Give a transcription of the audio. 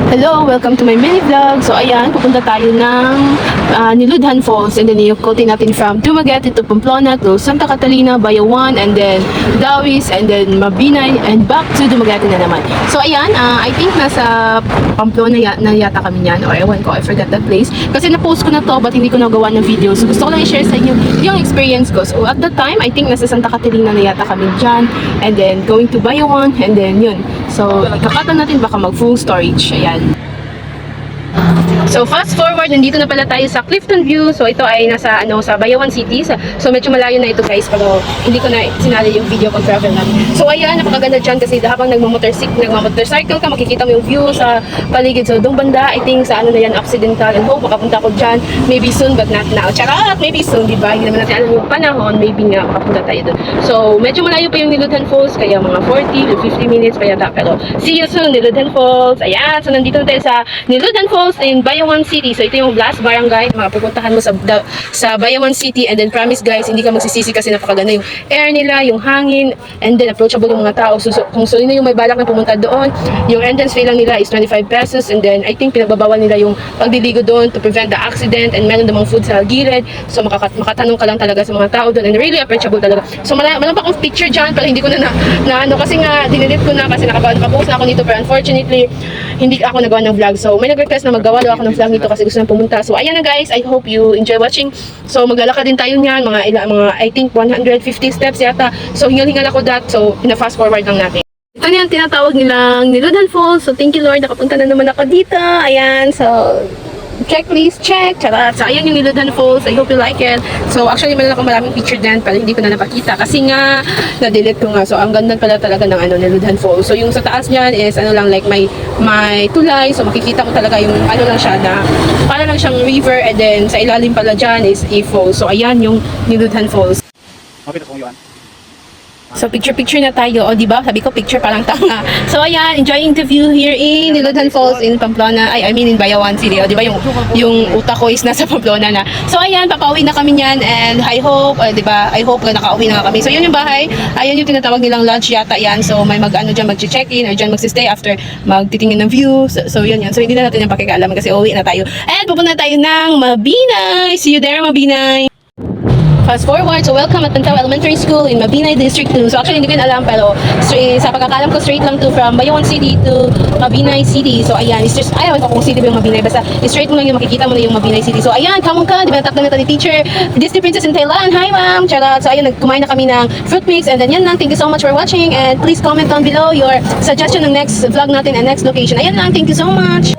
Hello, welcome to my mini vlog. So ayan, pupunta tayo ng Niludhan Falls and then i-coating natin from Dumaguete to Pamplona to Santa Catalina, Bayawan, and then Dawis, and then Mabinay, and back to Dumaguete na naman. So ayan, I think nasa Pamplona na yata kami niyan, or ewan ko, I forgot that place. Kasi na-post ko na to but hindi ko nagawa ng video. So gusto ko lang i-share sa inyo yung experience ko. So at that time, I think nasa Santa Catalina na yata kami dyan, and then going to Bayawan, and then yun. So ikakata natin baka mag-full storage. Ayan. So fast forward, nandito na pala tayo sa Clifton View. So ito ay nasa sa Bayawan City. So medyo malayo na ito guys, pero hindi ko na sinali yung video pag travel namin. So ayan, napakaganda dyan kasi habang nagmamotorcycle ka, makikita mo yung view sa paligid. So doong banda, I think sa na yan, Occidental, and hope makapunta ko dyan. Maybe soon but not now. Charot! Maybe soon, diba? Hindi naman natin alam yung panahon. Maybe nga makapunta tayo doon. So medyo malayo pa yung Niludhan Falls, kaya mga 40 to 50 minutes pa yata. Pero see you soon, Niludhan Falls. Ayan, so nandito na tayo sa Niludhan Falls in Bayawan City. So ito yung last barangay na mapupuntahan mo sa Bayawan City, and then promise guys, hindi ka magsisisi kasi napakaganda yung air nila, yung hangin, and then approachable yung mga tao. So kung sino yung may balak na pumunta doon, yung entrance fee lang nila is 25 pesos, and then I think pinagbabawal nila yung pagliligo doon to prevent the accident, and meron namang food sa gilid. So makatanong ka lang talaga sa mga tao doon, and really approachable talaga. So meron pa akong picture dyan, pero hindi ko na kasi nga dinelete ko na kasi nakapost na ako nito, pero unfortunately hindi ako nagawa ng vlog. So may nag-request na maggawa daw ako ng vlog nito kasi gusto nang pumunta. So ayan na guys, I hope you enjoy watching. So maglalakad din tayo niyan, mga I think 150 steps yata. So hingal-hingal ako so pina-fast forward lang natin. Ito na yung tinatawag nilang Niludhan Falls. So thank you Lord, nakapunta na naman ako dito. Ayan, so checklist, check. Charot. So ayan yung Niludhan Falls. I hope you like it. So actually meron akong maraming picture din, pero hindi ko na napakita kasi nga na-delete ko nga. So ang ganda pala talaga ng Niludhan Falls. So yung sa taas niyan is lang like may tulay. So makikita mo talaga yung lang siya na para lang siyang river, and then sa ilalim pala dyan is a falls. So ayan yung Niludhan Falls. So picture na tayo, o diba? Sabi ko picture parang tanga. So ayan, enjoying the view here in Niludhan Falls in Pamplona. I mean in Bayawan City, o diba? Yung utak ko is nasa Pamplona na. So ayan, papauwi na kami niyan, and I hope, diba? I hope na nakauwi na kami. So yun yung bahay. Ayan yung tinatawag nilang lodge yata yan. So may dyan mag-check-in or dyan mag-stay after magtitingin ng view. So yun yan. So hindi na natin yung pakikialaman kasi uwi na tayo. And pupunta tayo ng Mabinay. See you there, Mabinay. Fast forward, so welcome at Pantao Elementary School in Mabinay District 2. So actually hindi ko yun alam, pero sa pagkakalam ko straight lang to from Bayawan City to Mabinay City. So ayan, it's just, ayaw ko kung city ba yung Mabinay, basta straight mo lang yung makikita mo na yung Mabinay City. So ayan, come on ka, di ba nataktan na ni teacher, Disney Princess in Thailand. Hi ma'am, charot. So ayan, kumain na kami ng fruit mix, and then yan lang. Thank you so much for watching, and please comment down below your suggestion ng next vlog natin and next location. Ayan lang, thank you so much.